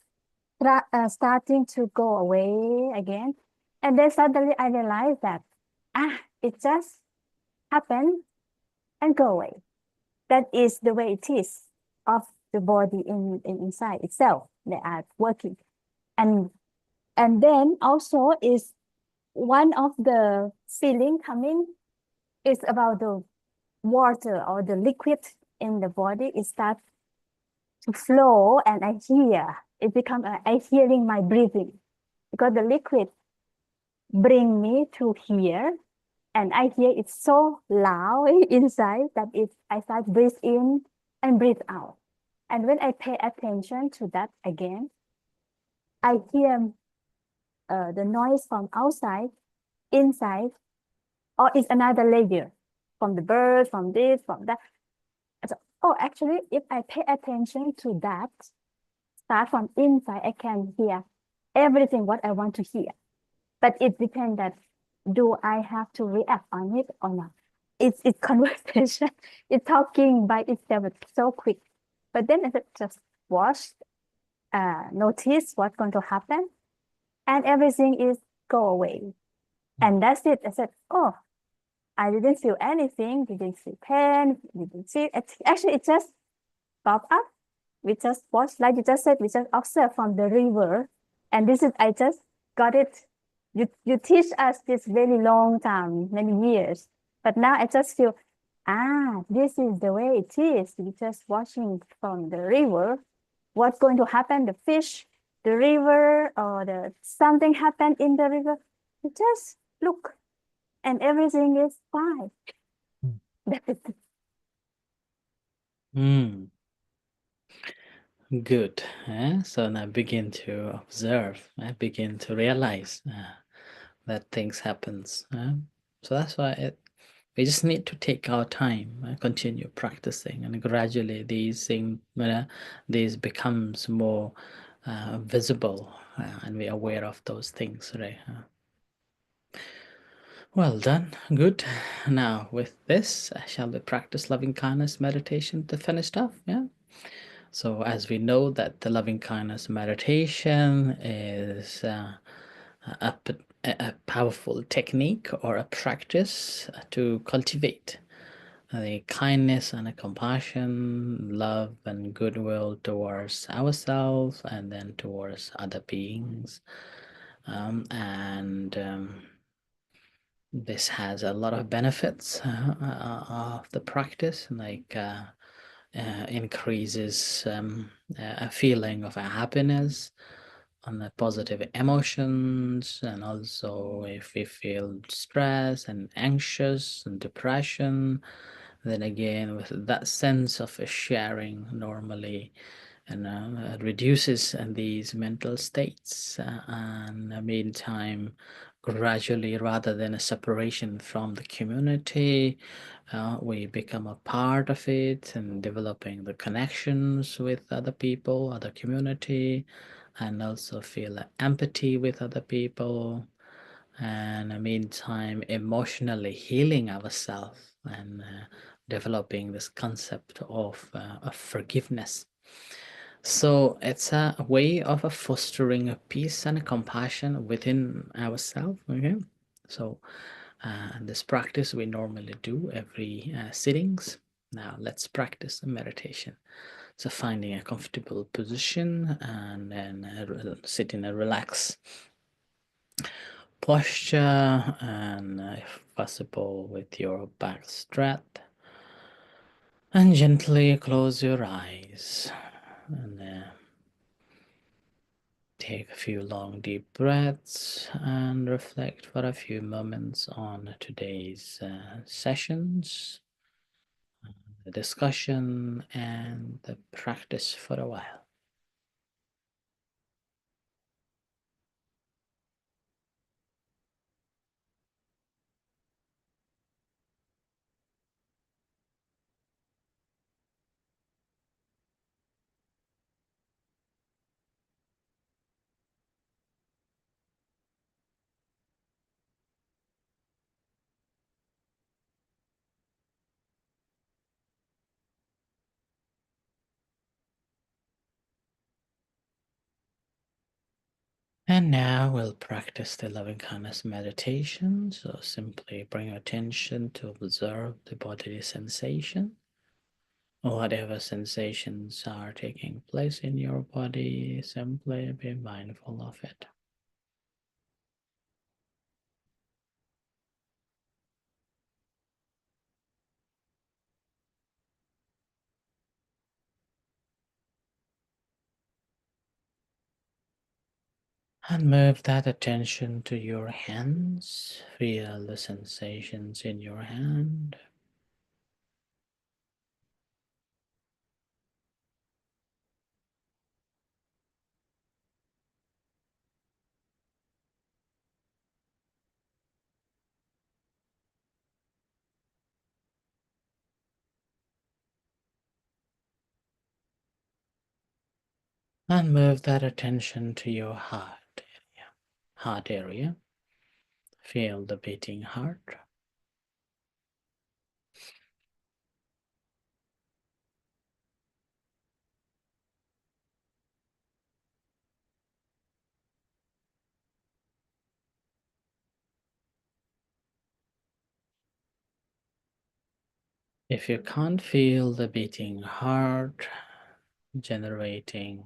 starting to go away again. And then suddenly I realized that it just happened and go away. That is the way it is of the body inside itself. They are working. And then also is one of the feeling coming is about the water or the liquid in the body. It starts to flow, and I hear it become I hearing my breathing, because the liquid bring me to here, and I hear it so loud inside that I start breathe in and breathe out. And when I pay attention to that again, I hear the noise from outside, inside, or it's another layer from the bird, from this, from that. So, actually, if I pay attention to that, start from inside, I can hear everything what I want to hear. But it depends that do I have to react on it or not? It's conversation. It's talking by itself so quick. But then I just watch, notice what's going to happen, and everything is go away. And that's it. I said, I didn't feel anything, didn't feel pain, didn't feel it. Actually, it just popped up. We just watched, like you just said, we just observe from the river. And this is, I just got it. You teach us this very long time, many years. But now I just feel, this is the way it is. We just watching from the river. What's going to happen? The fish, the river, or the something happened in the river. You just look, and everything is fine. That's it. Good. So now begin to observe, begin to realize that things happens. So that's why we just need to take our time and continue practicing, and gradually these things, these becomes more visible, and we're aware of those things, right? Well done. Good. Now with this, shall we practice loving kindness meditation to finish off? Yeah. So as we know that the loving kindness meditation is a powerful technique or a practice to cultivate the kindness and a compassion, love and goodwill towards ourselves and then towards other beings. This has a lot of benefits of the practice, like increases a feeling of happiness and the positive emotions, and also if we feel stress and anxious and depression, then again with that sense of sharing normally, and reduces these mental states, and in the meantime gradually, rather than a separation from the community, we become a part of it and developing the connections with other people, other community, and also feel empathy with other people, and in the meantime emotionally healing ourselves and developing this concept of forgiveness. So it's a way of fostering a peace and a compassion within ourselves. Okay, so this practice we normally do every sittings. Now let's practice meditation. So finding a comfortable position and then sit in a relaxed posture, and if possible with your back straight. And gently close your eyes and take a few long deep breaths and reflect for a few moments on today's sessions, the discussion, and the practice for a while. And now we'll practice the loving kindness meditation. So simply bring attention to observe the bodily sensation. Whatever sensations are taking place in your body, simply be mindful of it. And move that attention to your hands. Feel the sensations in your hand. And move that attention to your heart area. Heart area. Feel the beating heart. If you can't feel the beating heart generating,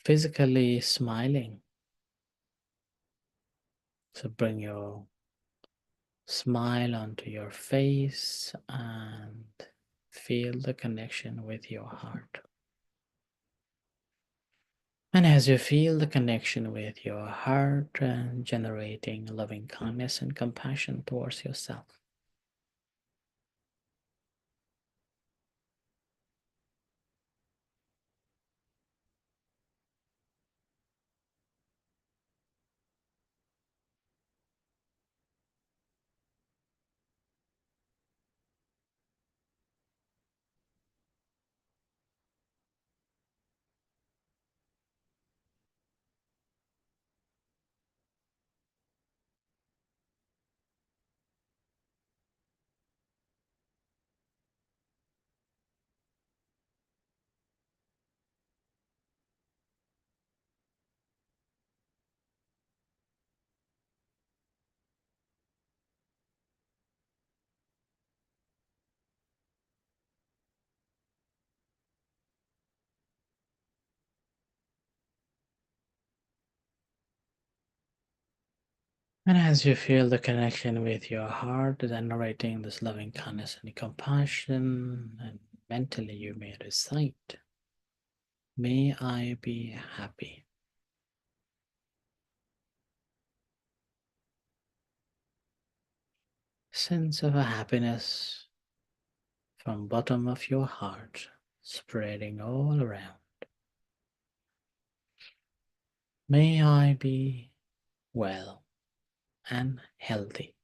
physically smiling, so bring your smile onto your face and feel the connection with your heart. And as you feel the connection with your heart and generating loving kindness and compassion towards yourself, and as you feel the connection with your heart, generating this loving kindness and compassion, and mentally you may recite, "May I be happy." Sense of a happiness from bottom of your heart spreading all around. May I be well and healthy.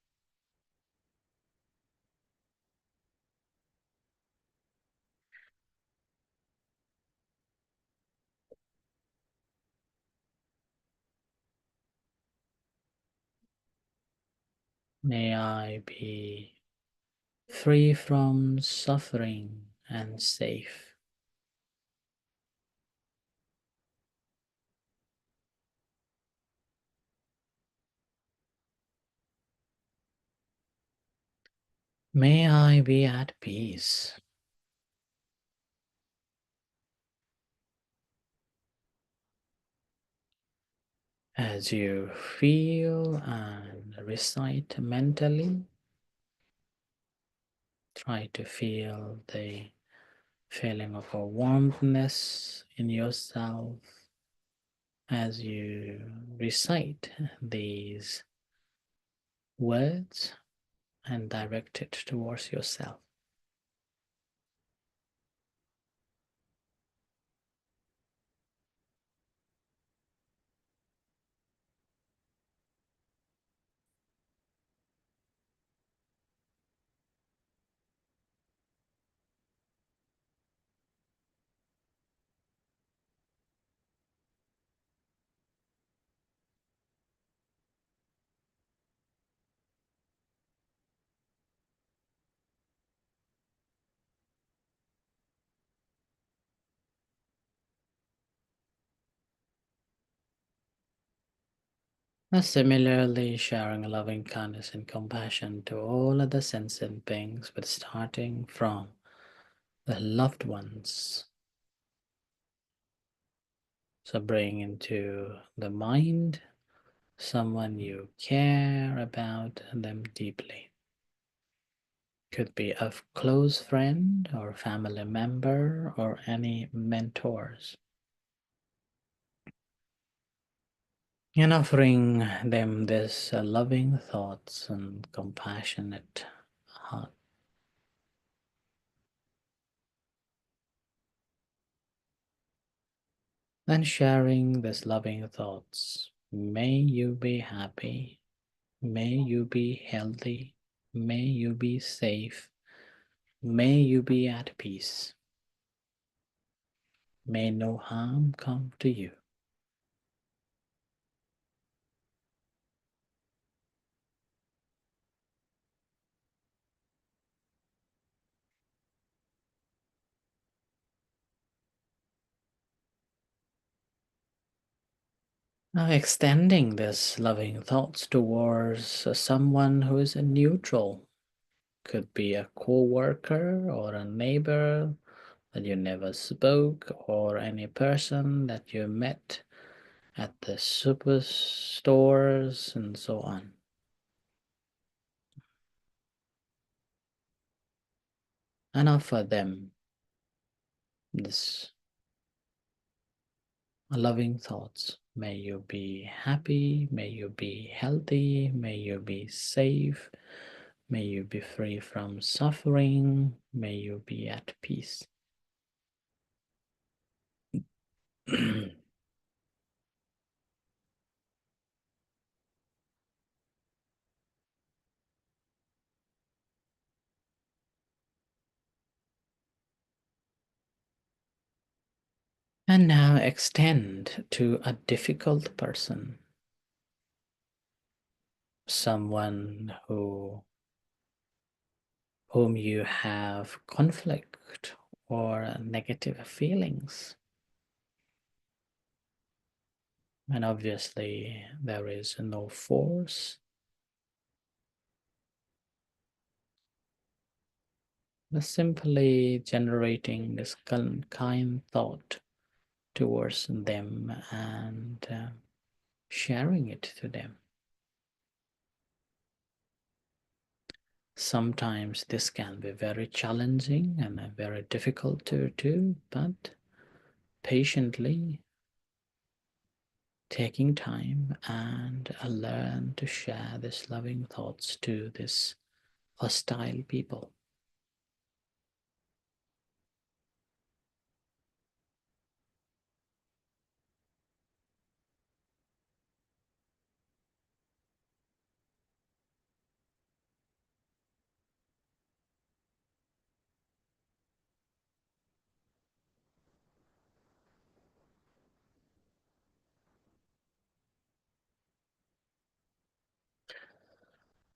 May I be free from suffering and safe. May I be at peace. As you feel and recite mentally, Try to feel the feeling of a warmthness in yourself as you recite these words and direct it towards yourself. Similarly, sharing loving kindness and compassion to all other sentient beings, but starting from the loved ones. So bring into the mind someone you care about them deeply. Could be a close friend or family member or any mentors. And offering them this loving thoughts and compassionate heart. Then sharing this loving thoughts. May you be happy. May you be healthy. May you be safe. May you be at peace. May no harm come to you. Now extending this loving thoughts towards someone who is a neutral. Could be a co-worker or a neighbor that you never spoke, or any person that you met at the superstores and so on. And offer them this loving thoughts. May you be happy, may you be healthy, may you be safe, may you be free from suffering, may you be at peace. And now extend to a difficult person, someone whom you have conflict or negative feelings. And obviously there is no force, but simply generating this kind thought towards them and sharing it to them. Sometimes this can be very challenging and very difficult to do, but patiently taking time and learn to share this loving thoughts to this hostile people.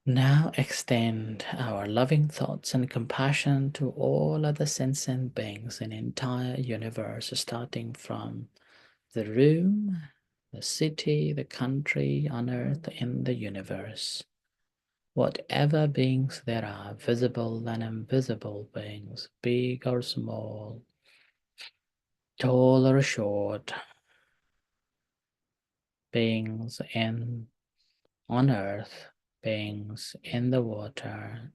Now extend our loving thoughts and compassion to all other sentient beings in the entire universe, starting from the room, the city, the country, on earth, in the universe. Whatever beings there are, visible and invisible beings, big or small, tall or short, beings on earth, beings in the water,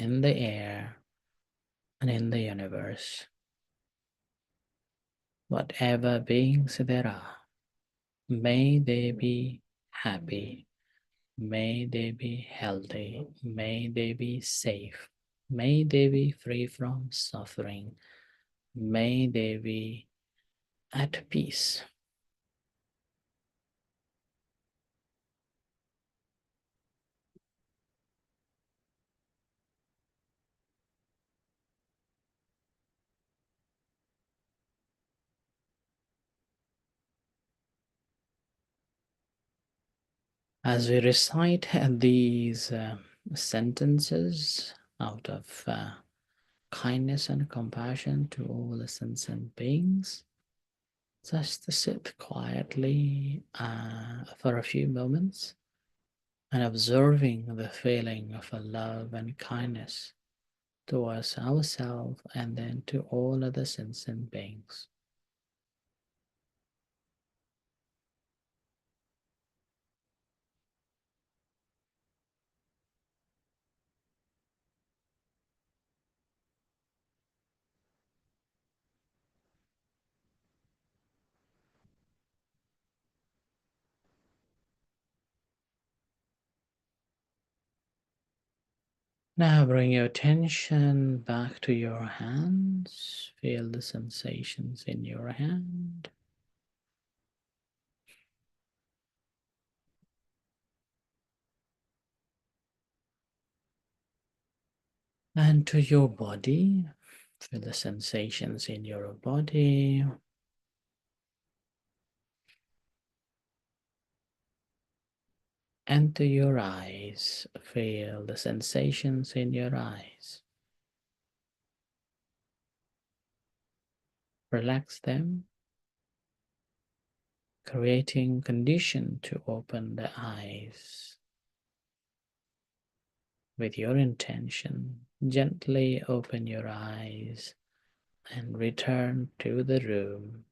in the air and in the universe. Whatever beings there are, may they be happy, may they be healthy, may they be safe, may they be free from suffering, may they be at peace. As we recite these sentences out of kindness and compassion to all the sentient beings, just sit quietly for a few moments and observing the feeling of a love and kindness towards ourselves and then to all other sentient beings. Now bring your attention back to your hands. Feel the sensations in your hand. And to your body. Feel the sensations in your body. And to your eyes. Feel the sensations in your eyes. Relax them, creating condition to open the eyes. With your intention, gently open your eyes and return to the room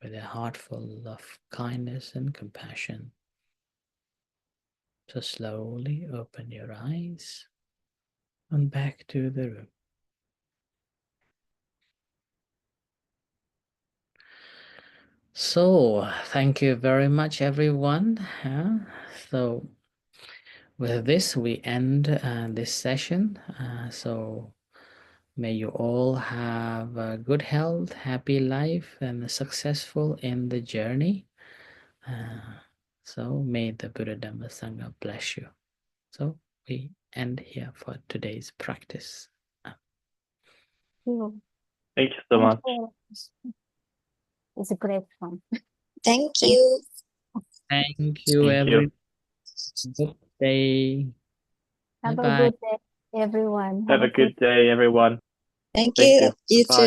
with a heart full of kindness and compassion. So slowly open your eyes and back to the room. So, thank you very much, everyone. So, with this, we end this session. So, may you all have good health, happy life, and successful in the journey. So, may the Buddha Dhamma Sangha bless you. So, we end here for today's practice. Thank you so much. It's a great fun. Thank you. Thank you, Thank you. everyone. Good day. Have Bye-bye. a good day, everyone. Have a good day, everyone. Thank Thank you. you. You Bye. too.